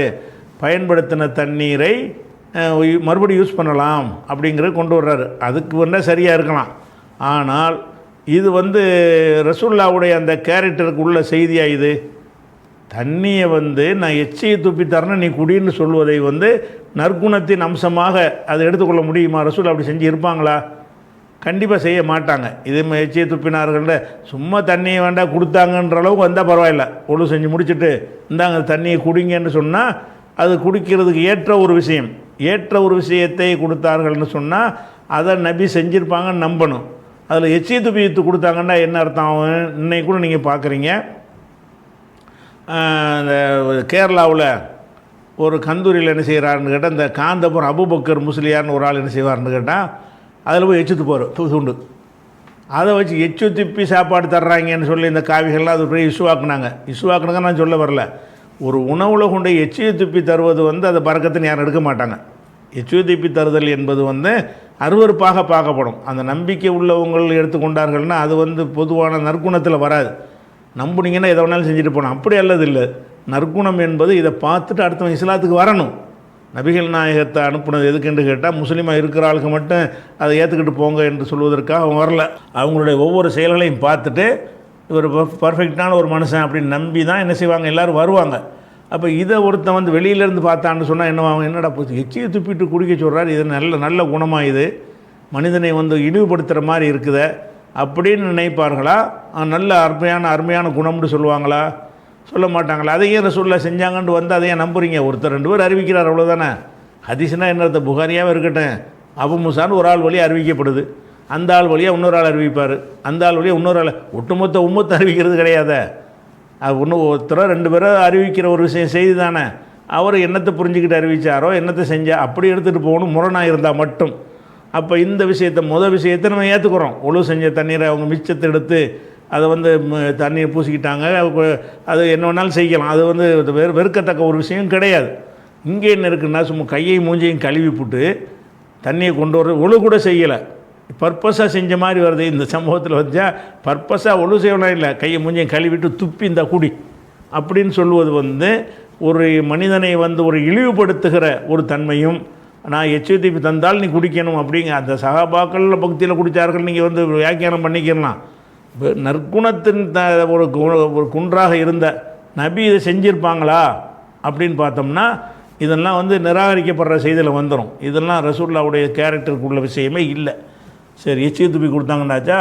பயன்படுத்தின தண்ணீரை மறுபடியும் யூஸ் பண்ணலாம் அப்படிங்கிறது கொண்டு வர்றாரு. அதுக்கு வந்தால் சரியாக இருக்கலாம். ஆனால் இது வந்து ரசூலுல்லாஹ்வுடைய அந்த கேரக்டருக்கு உள்ள செய்தியாக இது. தண்ணியை வந்து நான் எச்சியை துப்பி தரேன்னு நீ குடின்னு சொல்வதை வந்து நற்குணத்தின் அம்சமாக அதை எடுத்துக்கொள்ள முடியுமா? ரசூல் அப்படி செஞ்சு இருப்பாங்களா? கண்டிப்பாக செய்ய மாட்டாங்க. இது எச்சியை துப்பினார்கள்ல சும்மா தண்ணியை வேண்டாம் கொடுத்தாங்கன்ற அளவுக்கு வந்தால் பரவாயில்ல. ஒழு செஞ்சு முடிச்சுட்டு இந்தாங்க தண்ணியை குடிங்கன்னு சொன்னால் அது குடிக்கிறதுக்கு ஏற்ற ஒரு விஷயம், ஏற்ற ஒரு விஷயத்தை கொடுத்தார்கள்னு சொன்னால் அதை நபி செஞ்சுருப்பாங்கன்னு நம்பணும். அதில் எச்சியை துப்பி கொடுத்தாங்கன்னா என்ன அர்த்தம் ஆகும்? இன்னைக்கு கூட நீங்கள் பார்க்குறீங்க, இந்த கேரளாவில் ஒரு கந்தூரியில் என்ன செய்கிறாருன்னு கேட்டால், இந்த காந்தபுரம் அபூபக்கர் முஸ்லியார்னு ஒரு ஆள் என்ன செய்வார்னு கேட்டால், அதில் போய் எச்சு துப்பார் துண்டு. அதை வச்சு எச்சு துப்பி சாப்பாடு தர்றாங்கன்னு சொல்லி இந்த காவிகள்லாம் அது போய் இஷ்யூவாக்குனாங்க. இஷ்யூவாக்குனாங்க நான் சொல்ல வரல. ஒரு உணவில் கொண்டு எச்சியை துப்பி தருவது வந்து அதை பறக்கத்துன்னு யாரும் எடுக்க மாட்டாங்க. எச்சியை துப்பி தருதல் என்பது வந்து அருவருப்பாக பார்க்கப்படும். அந்த நம்பிக்கை உள்ளவங்கள் எடுத்துக்கொண்டார்கள்னா அது வந்து பொதுவான நற்குணத்தில் வராது. நம்புனீங்கன்னா எதை வேணாலும் செஞ்சுட்டு போனோம், அப்படி அல்லது இல்லை. நற்குணம் என்பது இதை பார்த்துட்டு அடுத்தவன் இஸ்லாத்துக்கு வரணும். நபிகள் நாயகத்தை அனுப்புனது எதுக்குன்னு கேட்டால், முஸ்லீமாக இருக்கிற ஆளுக்கு மட்டும் அதை ஏற்றுக்கிட்டு போங்க என்று சொல்வதற்காக அவங்க வரல. அவங்களுடைய ஒவ்வொரு செயல்களையும் பார்த்துட்டு இவர் பர்ஃபெக்டான ஒரு மனுஷன் அப்படின்னு நம்பி தான் என்ன செய்வாங்க, எல்லோரும் வருவாங்க. அப்போ இதை ஒருத்தன் வந்து வெளியிலேருந்து பார்த்தான்னு சொன்னால் என்னவாங்க, என்னடா போச்சு எச்சியை துப்பிட்டு குடிக்க சொல்கிறார், இது நல்ல குணமாக இது மனிதனை வந்து இழிவுபடுத்துகிற மாதிரி இருக்குதே அப்படின்னு நினைப்பார்களா? நல்ல அருமையான குணம்னு சொல்லுவாங்களா? சொல்ல மாட்டாங்களா? அதையே ரசூலுல்லாஹ் செஞ்சாங்கன்னு வந்து அதையே நம்புறீங்க? ஒருத்தர் 2 பேர் அறிவிக்கிறார், அவ்வளோதானே. ஹதீஸ்னா என்னது? புகாரியாவே இருக்கட்டும், அபு மூசான்னு ஒரு ஆள் வழியாக அறிவிக்கப்படுது, அந்த ஆள் வழியாக இன்னொரு ஆள் அறிவிப்பார், அந்த ஆள் வழியாக இன்னொரு ஆள், ஒட்டுமொத்த உம்மத்தை அறிவிக்கிறது கிடையாது. அது ஒருத்தரோ 2 பேரோ அறிவிக்கிற ஒரு விஷயம் செய்தி தானே. அவர் என்னத்தை புரிஞ்சுக்கிட்டு அறிவித்தாரோ, என்னத்தை செஞ்சால் அப்படி எடுத்துகிட்டு போகணும், முரணாக இருந்தால் மட்டும். அப்போ இந்த விஷயத்தை நம்ம ஏற்றுக்கிறோம். ஒழு செஞ்ச தண்ணீரை அவங்க மிச்சத்தை எடுத்து அதை வந்து தண்ணீர் பூசிக்கிட்டாங்க, அது என்ன வேணாலும் செய்யலாம், அது வந்து வெறுக்கத்தக்க ஒரு விஷயம் கிடையாது. இங்கே என்ன இருக்குன்னா, சும்மா கையை மூஞ்சையும் கழுவி போட்டு தண்ணியை கொண்டு வர ஒழு கூட செய்யலை, பர்பஸாக செஞ்ச மாதிரி வருது. இந்த சம்பவத்தில் வந்தால் பர்பஸாக ஒழு செய்யணும் இல்லை, கையை மூஞ்சையும் கழுவிட்டு துப்பி இந்த குடி அப்படின்னு சொல்லுவது வந்து ஒரு மனிதனை வந்து ஒரு இழிவுபடுத்துகிற ஒரு தன்மையும், நான் எச்சரிப்பு தந்தால் நீ குடிக்கணும் அப்படிங்க அந்த சகாபாக்கள் பக்தியில் குடித்தார்கள். நீங்கள் வந்து வியாக்கியானம் பண்ணிக்கலாம். நற்குணத்தின் ஒரு குன்றாக இருந்த நபி இதை செஞ்சுருப்பாங்களா அப்படின்னு பார்த்தோம்னா இதெல்லாம் வந்து நிராகரிக்கப்படுற செய்தியில் வந்துடும். இதெல்லாம் ரசூலுல்லாஹ்வுடைய கேரக்டருக்குள்ள விஷயமே இல்லை. சரி, எச்சி துப்பி கொடுத்தாங்கன்னாச்சா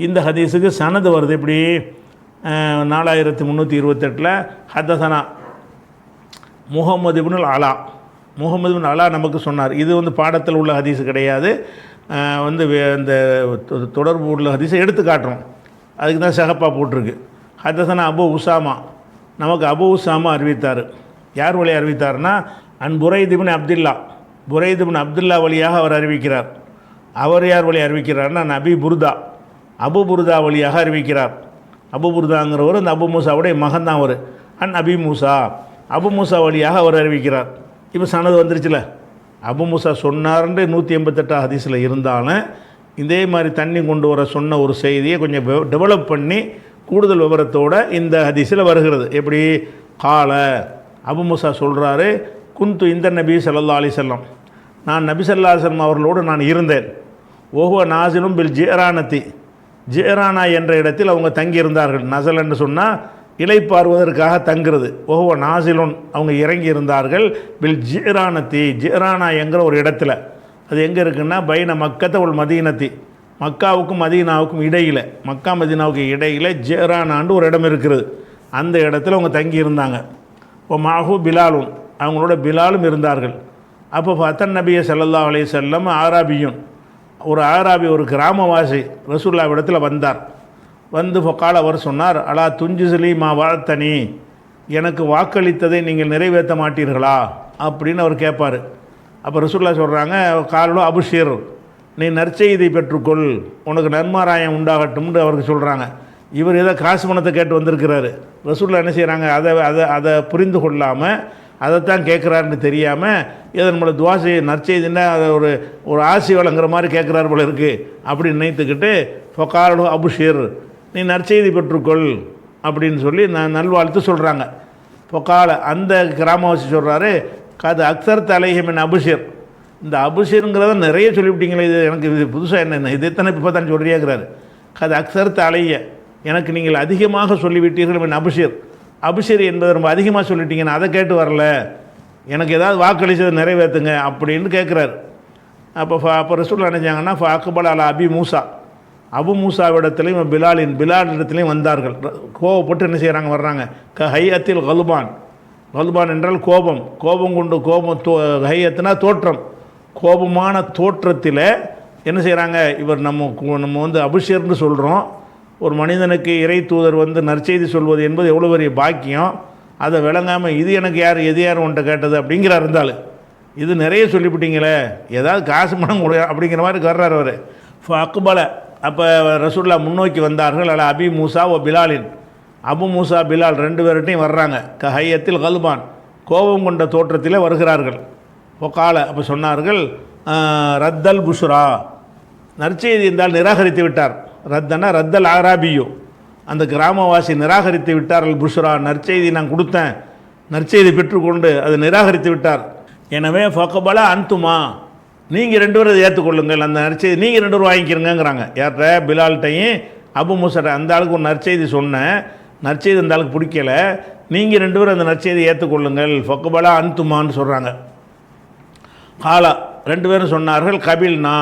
இந்த ஹதீஸுக்கு சனது வருது. இப்படி 4328 ஹதசனா முஹம்மது இப்னுல் அலா. முஹம்மது இப்னு அலா நமக்கு சொன்னார். இது வந்து பாடத்தில் உள்ள ஹதீஸு கிடையாது, வந்து இந்த தொடர்பு உள்ள ஹதீஸை எடுத்து காட்டுறோம். அதுக்கு தான் சகப்பா போட்டிருக்கு. ஹதசனா அபு உசாமா, நமக்கு அபு உசாமா அறிவித்தார். யார் வழியாக அறிவித்தார்னா புரைத் இப்னு அப்துல்லா, புரைத் இப்னு அப்துல்லா வழியாக அவர் அறிவிக்கிறார். அவர் யார் வழியாக அறிவிக்கிறார்னா நபி புர்தா, அபு புர்தா வழியாக அறிவிக்கிறார். அபு புர்தாங்கிறவர் அந்த அபு மூசாவுடைய மகன் தான் அவர். அபி மூசா, அபு மூசா வழியாக அவர் அறிவிக்கிறார். இப்போ சனது வந்துருச்சுல, அபு மூசா சொன்னார்ன்ற 188 ஹதீஸில் இருந்தாலும் இதே மாதிரி தண்ணி கொண்டு வர சொன்ன ஒரு செய்தியை கொஞ்சம் டெவலப் பண்ணி கூடுதல் விவரத்தோடு இந்த ஹதீஸில் வருகிறது. எப்படி கால அபு மூசா சொல்கிறாரு, குந்து இந்த நபி ஸல்லல்லாஹு அலைஹி வஸல்லம், நான் நபி ஸல்லல்லாஹு அலைஹி வஸல்லம் அவர்களோடு நான் இருந்தேன். ஓஹோ நாசிலும் பில் ஜிரானத்தி, ஜிரானா என்ற இடத்தில் அவங்க தங்கியிருந்தார்கள். நசல் என்று சொன்னால் இலைப்பாறுவதற்காக தங்குறது. ஓஹோ நாசிலுன் அவங்க இறங்கி இருந்தார்கள். பில் ஜிரானத்தி, ஜிரானா என்கிற ஒரு இடத்துல. அது எங்கே இருக்குன்னா பைன மக்கத்தை ஒரு மதீனத்தி, மக்காவுக்கும் மதீனாவுக்கும் இடையில், மக்கா மதீனாவுக்கு இடையில் ஜிரானான்னு ஒரு இடம் இருக்கிறது. அந்த இடத்துல அவங்க தங்கி இருந்தாங்க. இப்போ மாஹூ பிலாலும், அவங்களோட பிலாலும் இருந்தார்கள். அப்போ ஃபத்தன் நபிய ஸல்லல்லாஹு அலைஹி வஸல்லம் ஆராபியும், ஒரு ஆராபி ஒரு கிராமவாசி ரசூலுல்லாஹ் இடத்துல வந்தார். வந்து ஃபகால அவர் சொன்னார், அலா துஞ்சுசலி மா வாழ்த்தனி, எனக்கு வாக்களித்ததை நீங்கள் நிறைவேற்ற மாட்டீர்களா அப்படின்னு அவர் கேட்பார். அப்போ ரசூலுல்லாஹ் சொல்கிறாங்க, காலோ அபுஷீர், நீ நற்செய்தி பெற்றுக்கொள், உனக்கு நன்மாராயம் உண்டாகட்டும்னு அவருக்கு சொல்கிறாங்க. இவர் ஏதோ காசு பணத்தை கேட்டு வந்திருக்கிறாரு. ரசூலுல்லாஹ் என்ன செய்கிறாங்க, அதை புரிந்து கொள்ளாமல் அதைத்தான் கேட்குறாருன்னு தெரியாமல் ஏதோ நம்மளை துவா நற்செய்தின்னா அதை ஒரு ஆசி வழங்குற மாதிரி கேட்குறாரு போல இருக்குது அப்படின்னு நினைத்துக்கிட்டு ஃபகாலோ அபுஷீர், நீ நற்செய்தி பெற்றுக்கொள் அப்படின்னு சொல்லி நல்வாழ்த்து சொல்கிறாங்க. ஃபகால அந்த கிராமவாசி சொல்கிறாரு, காது அக்சர் தலைஹிமின் அபுஷீர், இந்த அபுஷீருங்கிறத நிறைய சொல்லிவிட்டீங்களே, இது எனக்கு இது புதுசாக என்ன இதைத்தானே இப்போ தான் சொல்றியாங்கிறாரு. காது அக்சர் தலைய, எனக்கு நீங்கள் அதிகமாக சொல்லிவிட்டீர்கள் மின் அபுஷீர், அபிஷேர் என்பதை ரொம்ப அதிகமாக சொல்லிட்டீங்க, நான் அதை கேட்டு வரல, எனக்கு ஏதாவது வாக்களிச்சதை நிறைவேற்றுங்க அப்படின்னு கேட்குறாரு. அப்போ ரசூலுல்லாஹ் நினைச்சாங்கன்னா அக்பல் அலா அபி மூசா, அபு மூசாவிடத்துலையும் பிலால் இடத்துலையும் வந்தார்கள். கோவப்பட்டு என்ன செய்கிறாங்க, வர்றாங்க. ஹையத்தில் கல்பான், கல்பான் என்றால் கோபம், கோபம் கொண்டு ஹையத்துனா தோற்றம், கோபமான தோற்றத்தில் என்ன செய்கிறாங்க, இவர் நம்ம வந்து அபிஷேர்னு சொல்கிறோம். ஒரு மனிதனுக்கு இறை தூதர் வந்து நற்செய்தி சொல்வது என்பது எவ்வளோ பெரிய பாக்கியம், அதை விளங்காமல் இது எனக்கு எது யார் உன்ட்ட கேட்டது அப்படிங்கிறார். இருந்தாலும் இது நிறைய சொல்லிவிட்டீங்களே, ஏதாவது காசு பணம் கொடு அப்படிங்கிற மாதிரி வர்றார் அவர். அக்பல, அப்போ ரசூலுல்லாஹ் முன்னோக்கி வந்தார்கள். அல்ல அபி மூசா ஓ பிலாலின், அபு மூசா பிலால் 2 பேர்கிட்டையும் வர்றாங்க. ஹையத்தில் கல்பான், கோபம் கொண்ட தோற்றத்தில் வருகிறார்கள். கால அப்போ சொன்னார்கள், ரத்தல் புஷ்ரா, நற்செய்தி என்றால் நிராகரித்து விட்டார். ரத்தனா ரத்தல் ஆராபியோ, அந்த கிராமவாசி நிராகரித்து விட்டார். அல் புஷ்ரா, நற்செய்தி நான் கொடுத்தேன், நற்செய்தி பெற்றுக்கொண்டு அது நிராகரித்து விட்டார். எனவே ஃபக்பலா அன்துமா, நீங்கள் 2 பேரும் அதை ஏற்றுக்கொள்ளுங்கள், அந்த நற்செய்தி நீங்கள் 2 பேரும் வாங்கிக்கிறங்கிறாங்க. யார்கிட்ட, பிலால்கிட்டையும் அபு மூசா. அந்த ஆளுக்கு ஒரு நற்செய்தி சொன்னேன், நற்செய்தி அந்த ஆளுக்கு பிடிக்கல, நீங்கள் 2 பேரும் அந்த நற்செய்தியை ஏற்றுக்கொள்ளுங்கள், ஃபக்பலா அன்துமான்னு சொல்கிறாங்க. காலா 2 பேரும் சொன்னார்கள், கபில்னா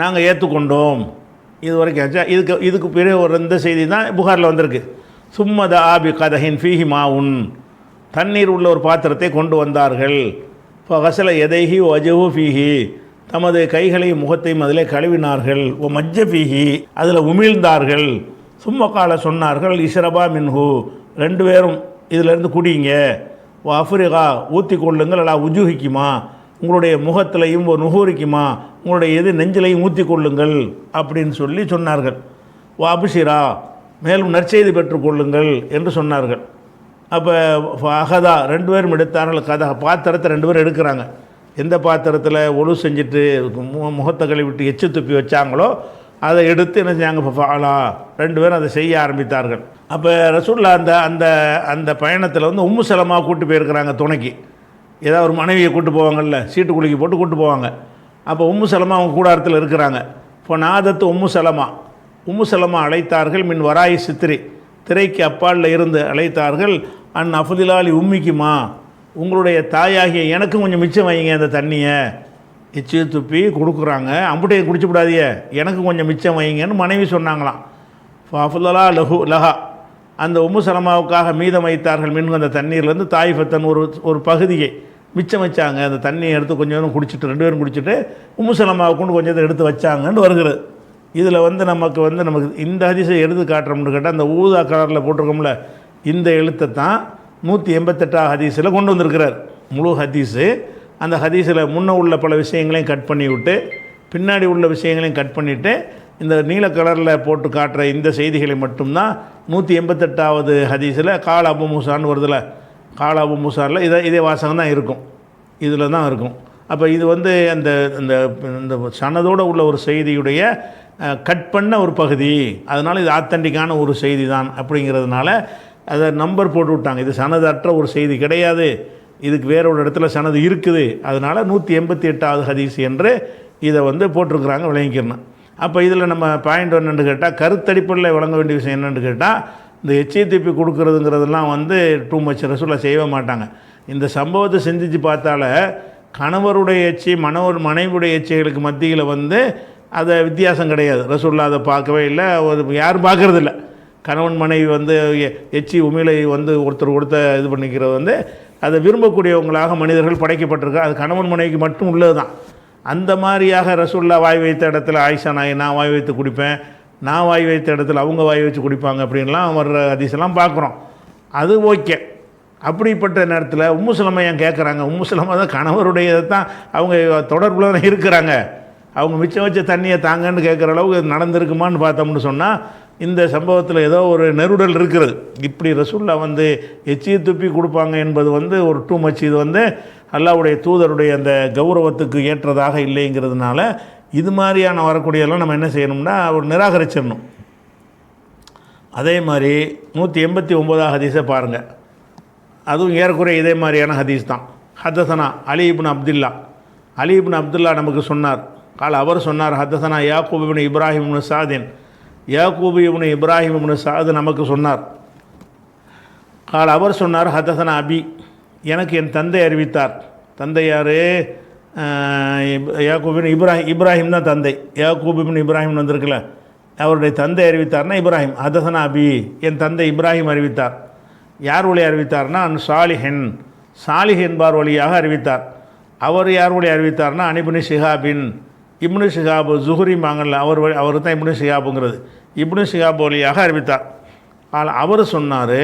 நாங்கள் ஏற்றுக்கொண்டோம். இது வரைக்கும் ஆச்சா. இதுக்கு பிறகு ஒரு இந்த செய்தி தான் புகாரில் வந்திருக்கு. சும்மத ஆபி கதஹின் ஃபீஹி மாவுன், தண்ணீர் உள்ள ஒரு பாத்திரத்தை கொண்டு வந்தார்கள். இப்போ கசல எதைஹி வஜஹு ஃபீஹி, தமது கைகளையும் முகத்தையும் அதிலே கழுவினார்கள். ஓ மஜ்ஜ ஃபீஹி, அதில் உமிழ்ந்தார்கள். சும்மக்கால சொன்னார்கள் இஸ்ரபா மின்ஹு, 2 பேரும் இதிலேருந்து குடிங்க. ஓ அஃப்ரிகா, ஊற்றி கொள்ளுங்கள். அல்லா உஜுஹிக்குமா, உங்களுடைய முகத்திலையும் ஒரு நுகூரிக்குமா, உங்களுடைய நெஞ்சிலையும் ஊற்றி கொள்ளுங்கள் அப்படின்னு சொல்லி சொன்னார்கள். ஓ அபிஷிரா, மேலும் நற்செய்தி பெற்றுக்கொள்ளுங்கள் என்று சொன்னார்கள். அப்போ அகதா 2 பேரும் எடுத்தார்கள். பாத்திரத்தை 2 பேரும் எடுக்கிறாங்க. எந்த பாத்திரத்தில் ஒழு செஞ்சுட்டு முகத்தை கழுவிட்டு எச்சு துப்பி வச்சாங்களோ அதை எடுத்து என்ன செஞ்சாங்க, ஃபாலா 2 பேரும் அதை செய்ய ஆரம்பித்தார்கள். அப்போ ரசூல்லா அந்த அந்த அந்த பயணத்தில் வந்து உம்மு சலமா கூட்டு போயிருக்கிறாங்க துணைக்கு. ஏதாவது ஒரு மனைவியை கூட்டு போவாங்கல்ல, சீட்டு குலுக்கி போட்டு கூட்டு போவாங்க. அப்போ உம்மு சலமா அவங்க கூடாரத்தில் இருக்கிறாங்க. இப்போ நாதத்து உம்மு சலமா அழைத்தார்கள். மின் வராயி சித்திரி, திரைக்கு அப்பாலில் இருந்து அழைத்தார்கள். அன் அஃதிலாலி உம்மிக்குமா, உங்களுடைய தாயாகிய எனக்கும் கொஞ்சம் மிச்சம் வைங்க அந்த தண்ணியை. எச்சு துப்பி கொடுக்குறாங்க. அம்புட்டையை குடிச்சுவிடாதிய, எனக்கும் கொஞ்சம் மிச்சம் வைங்கன்னு மனைவி சொன்னாங்களாம். அஃதலா லஹா, அந்த உம்மு சலமாவுக்காக மீதம் வைத்தார்கள். மின் அந்த தண்ணீர்லேருந்து தாயிஃபத்தன் ஒரு பகுதியை மிச்சம் வச்சாங்க. அந்த தண்ணியை எடுத்து கொஞ்சம் குடிச்சிட்டு 2 பேரும் குடிச்சிட்டு உம்மு சலமாவுக்கு கொண்டு கொஞ்சத்தை எடுத்து வச்சாங்கன்னு வருகிறது. இதில் வந்து நமக்கு இந்த ஹதீஸை எடுத்து காட்டுறோம்னு கேட்டால், அந்த ஊதா கலரில் போட்டிருக்கோம்ல, இந்த எழுத்தை தான் 188 ஹதீஸில் கொண்டு வந்திருக்கிறார். முழு ஹதீஸு. அந்த ஹதீஸில் முன்ன உள்ள பல விஷயங்களையும் கட் பண்ணி விட்டு, பின்னாடி உள்ள விஷயங்களையும் கட் பண்ணிவிட்டு, இந்த நீல கலரில் போட்டு காட்டுற இந்த செய்திகளை மட்டும்தான் 188வது ஹதீஸில் கால அபு மூசான்னு வருதில்ல, கால அபு மூசாரில் இதே வாசகம் தான் இருக்கும், இதில் தான் இருக்கும். அப்போ இது வந்து அந்த இந்த சனதோடு உள்ள ஒரு செய்தியுடைய கட் பண்ண ஒரு பகுதி. அதனால் இது ஆத்தன்டிக்கான ஒரு செய்தி தான் அப்படிங்கிறதுனால அதை நம்பர் போட்டு விட்டாங்க. இது சனதற்ற ஒரு செய்தி கிடையாது, இதுக்கு வேற ஒரு இடத்துல சனது இருக்குது. அதனால் 188வது ஹதீஸ் என்று இதை வந்து போட்டிருக்கிறாங்க, விளங்கிக்கிறணும். அப்போ இதில் நம்ம பாயிண்ட் என்னென்னு கேட்டால், கருத்தடிப்படையில் விளங்க வேண்டிய விஷயம் என்னென்னு கேட்டால், இந்த எச்ஐடிபி கொடுக்குறதுங்கிறதெல்லாம் வந்து டூ மச் ரசூலுல்லாஹ் செய்ய மாட்டாங்க. இந்த சம்பவத்தை சிந்தித்து பார்த்தால கணவருடைய எச்சி மனைவியுடைய எச்சைகளுக்கு மத்தியில் வந்து அதை வித்தியாசம் கிடையாது. ரசூலுல்லாஹ் அதை பார்க்கவே இல்லை, யாரும் பார்க்குறதில்ல. கணவன் மனைவி வந்து எச்சி உமிழை வந்து ஒருத்தர் இது பண்ணிக்கிறது வந்து அதை விரும்பக்கூடியவங்களாக மனிதர்கள் படைக்கப்பட்டிருக்கா. அது கணவன் மனைவிக்கு மட்டும் உள்ளது தான். அந்த மாதிரியாக ரசூலுல்லாஹ் வாய் வைத்த இடத்துல ஆயிஷா நான் வாய் வைத்து குடிப்பேன், நான் வாய் வைத்த இடத்துல அவங்க வாய் வச்சு குடிப்பாங்க அப்படின்லாம் வர்ற ஹதீஸெல்லாம் பார்க்குறோம். அது ஓகே. அப்படிப்பட்ட நேரத்தில் உம்மு சலமா ஏன் கேட்குறாங்க? உம்மு சலமா தான் கணவருடையதை தான் அவங்க தொடர்பில் தான் இருக்கிறாங்க. அவங்க மிச்சம் வச்ச தண்ணியை தாங்கன்னு கேட்குற அளவுக்கு நடந்திருக்குமான்னு பார்த்தோம்னு சொன்னால், இந்த சம்பவத்தில் ஏதோ ஒரு நெருடல் இருக்கிறது. இப்படி ரசூலுல்லாஹ் வந்து எச்சியை துப்பி கொடுப்பாங்க என்பது வந்து ஒரு டூ மச். இது வந்து அல்லாஹ்வுடைய தூதருடைய அந்த கௌரவத்துக்கு ஏற்றதாக இல்லைங்கிறதுனால இது மாதிரியான வரக்கூடியதெல்லாம் நம்ம என்ன செய்யணும்னா ஒரு நிராகரிச்சிடணும். அதே மாதிரி 189வது ஹதீஸை பாருங்கள். அதுவும் ஏறக்குறைய இதே மாதிரியான ஹதீஸ் தான். ஹதசனா அலி இப்னு அப்துல்லா நமக்கு சொன்னார். அவர் சொன்னார், ஹதசனா யாக்கூப் இப்னு இப்ராஹிம் இப்னு சாதின், யாக்கூப் இப்னு இப்ராஹிம் இப்னு சாது நமக்கு சொன்னார். அவர் சொன்னார், ஹதசனா அபி, எனக்கு என் தந்தை அறிவித்தார். தந்தை யார்? யாக்கூப் இப்னு இப்ராஹிம் தான் தந்தை. யாக்கூப் இப்னு இப்ராஹிம் வந்திருக்குல்ல, அவருடைய தந்தை அறிவித்தார்னா இப்ராஹிம். ஹதசனா அபி, என் தந்தை இப்ராஹிம் அறிவித்தார். யார் வழி அறிவித்தார்னா சாலிஹ் என்பார் வழியாக அறிவித்தார். அவர் யார் வழி அறிவித்தார்னா இப்னு ஷிஹாபின், இப்னு ஷிஹாபு ஜுஹுரி மாங்கல்ல, அவர் தான் இப்னு ஷிஹாபுங்கிறது, இப்னு ஷிஹாப் வழியாக அறிவித்தார். அவர் சொன்னார்,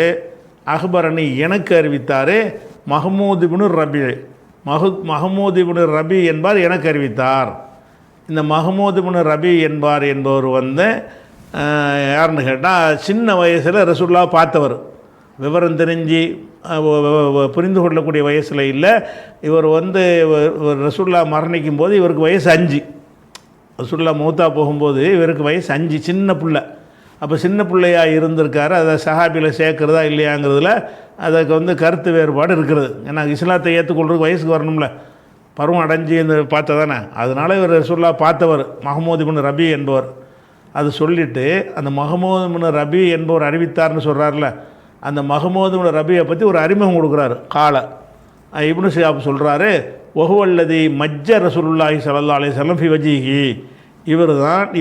அக்பரணி, எனக்கு அறிவித்தார், மஹமூத் இப்னு ரபி என்பார் எனக்கு அறிவித்தார். இந்த மஹமூத் இப்னு ரபி என்பவர் வந்து யாருன்னு கேட்டால், சின்ன வயசில் ரசூலுல்லாஹ் பார்த்தவர், விவரம் தெரிஞ்சு புரிந்து கொள்ளக்கூடிய வயசில் இல்லை. இவர் வந்து ரசூலுல்லாஹ் மரணிக்கும் போது இவருக்கு வயசு 5. ரசூலுல்லாஹ் மௌத்தா போகும்போது இவருக்கு வயசு 5, சின்ன பிள்ளை. அப்போ சின்ன பிள்ளையாக இருந்திருக்காரு. அதை சஹாபியில் சேர்க்குறதா இல்லையாங்கிறதுல அதுக்கு வந்து கருத்து வேறுபாடு இருக்கிறது. ஏன்னா இஸ்லாத்தை ஏற்றுக்கொள்றதுக்கு வயசுக்கு வரணும்ல, பருவம் அடைஞ்சி இந்த பார்த்தா தானே. அதனால் இவர் ரசூலுல்லாஹ் பார்த்தவர் மஹமூத் இப்னு ரபி என்பவர். அது சொல்லிவிட்டு அந்த மஹமூத் இப்னு ரபி என்பவர் அறிவித்தார்னு சொல்கிறார்ல, அந்த மஹமூத் இப்னு ரபியை பற்றி ஒரு அறிமுகம் கொடுக்குறாரு. இப்னு ஷிஹாப் சொல்கிறாரு, ஒஹுவல்லதி மஜ்ஜ ரசூலுல்லாஹி ஸல்லல்லாஹு அலைஹி வஸல்லம் ஃபி வஜ்ஹிஹி,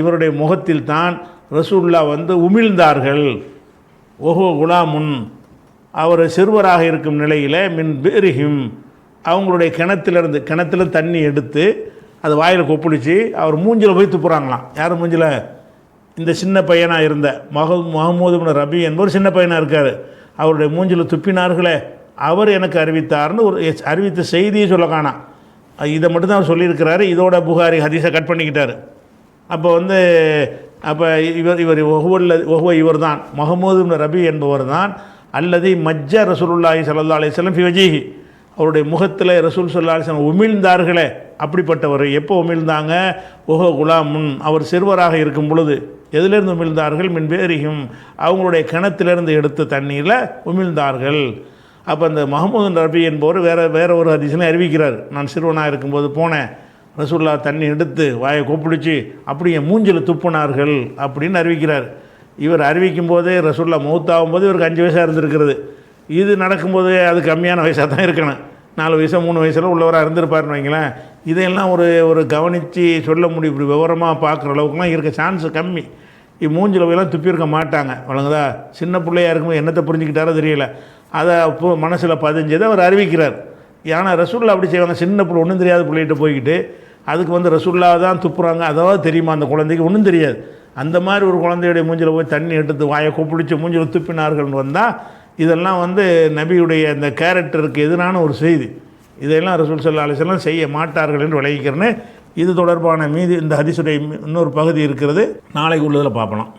இவருடைய முகத்தில் தான் ரசூல்லா வந்து உமிழ்ந்தார்கள். ஓஹோ குலாமுன், அவர் சிறுவராக இருக்கும் நிலையில் மின் பேரிஹிம், அவங்களுடைய கிணத்துல தண்ணி எடுத்து அது வாயில் கொப்பளிச்சு அவர் மூஞ்சில் போய் துப்புறாங்களாம். யார் மூஞ்சில்? இந்த சின்ன பையனாக இருந்த முஹம்மது இப்னு ரபி என்பவர் சின்ன பையனாக இருக்கார். அவருடைய மூஞ்சில் துப்பினார்களே, அவர் எனக்கு அறிவித்தார்னு ஒரு அறிவித்த செய்தியை சொல்ல காணாம். இதை மட்டும்தான் அவர் சொல்லியிருக்கிறாரு. இதோட புகாரி ஹதீஸை கட் பண்ணிக்கிட்டார். அப்போ இவர் தான் முஹம்மது இப்னு ரபி என்பவர் தான் அல்லது மஜ்ஜ ரசூலுல்லாஹி ஸல்லல்லாஹு அலைஹி வஸல்லம் ஃபி வஜீஹி, அவருடைய முகத்தில் ரசூல் ஸல்லல்லாஹு அலைஹி வஸல்லம் உமிழ்ந்தார்களே, அப்படிப்பட்டவர். எப்போ உமிழ்ந்தாங்க? ஓஹோ குலாமுன், அவர் சிறுவராக இருக்கும் பொழுது. எதிலிருந்து உமிழ்ந்தார்கள்? மின் பேரிஹிம், அவங்களுடைய கிணத்திலிருந்து எடுத்த தண்ணீரில் உமிழ்ந்தார்கள். அப்போ அந்த முஹம்மது ரபி என்பவர் வேற ஒரு ஹதீஸில் அறிவிக்கிறார், நான் சிறுவனாக இருக்கும்போது போனேன், ரசூல்லா தண்ணி எடுத்து வாயை கொப்பிடிச்சு அப்படியே மூஞ்சில் துப்புனார்கள் அப்படின்னு அறிவிக்கிறார். இவர் அறிவிக்கும் போதே ரசூல்லா மௌத்தாகும் போது இவருக்கு 5 வயசாக இருந்திருக்கிறது. இது நடக்கும்போது அது கம்மியான வயசாக தான் இருக்கணும். 4 வயசு 3 வயசில் உள்ளவராக இருந்திருப்பாருன்னு வைங்களேன். இதையெல்லாம் ஒரு கவனித்து சொல்ல முடியும். இப்படி விவரமாக பார்க்குற அளவுக்குலாம் இருக்க சான்ஸ் கம்மி. மூஞ்சில் போயெல்லாம் துப்பியிருக்க மாட்டாங்க, வழங்குதா. சின்ன பிள்ளையாக இருக்கும்போது என்னத்தை புரிஞ்சுக்கிட்டாரோ தெரியல, அதை மனசில் பதிஞ்சதை அவர் அறிவிக்கிறார். ஏன்னா ரசூல்லா அப்படி செய்வாங்க. சின்ன பிள்ளை ஒன்றும் தெரியாத பிள்ளைகிட்ட போய்கிட்டு அதுக்கு ரசூல்லா தான் துப்புறாங்க, அதாவது தெரியுமா அந்த குழந்தைக்கு? ஒன்றும் தெரியாது. அந்த மாதிரி ஒரு குழந்தையுடைய மூஞ்சில் போய் தண்ணி எடுத்து வாயை கொப்பிடிச்சு மூஞ்சில் துப்பினார்கள்னு வந்தால் இதெல்லாம் நபியுடைய அந்த கேரக்டருக்கு எதிரான ஒரு செய்தி. இதையெல்லாம் ரசூல் ஸல்லல்லாஹு அலைஹி வஸல்லம் செய்ய மாட்டார்கள் என்று விளங்கிக்கிறேன்னு. இது தொடர்பான மீதி இந்த ஹதீஸுடைய இன்னொரு பகுதி இருக்கிறது, நாளைக்கு உள்ளதில் பார்ப்பலாம்.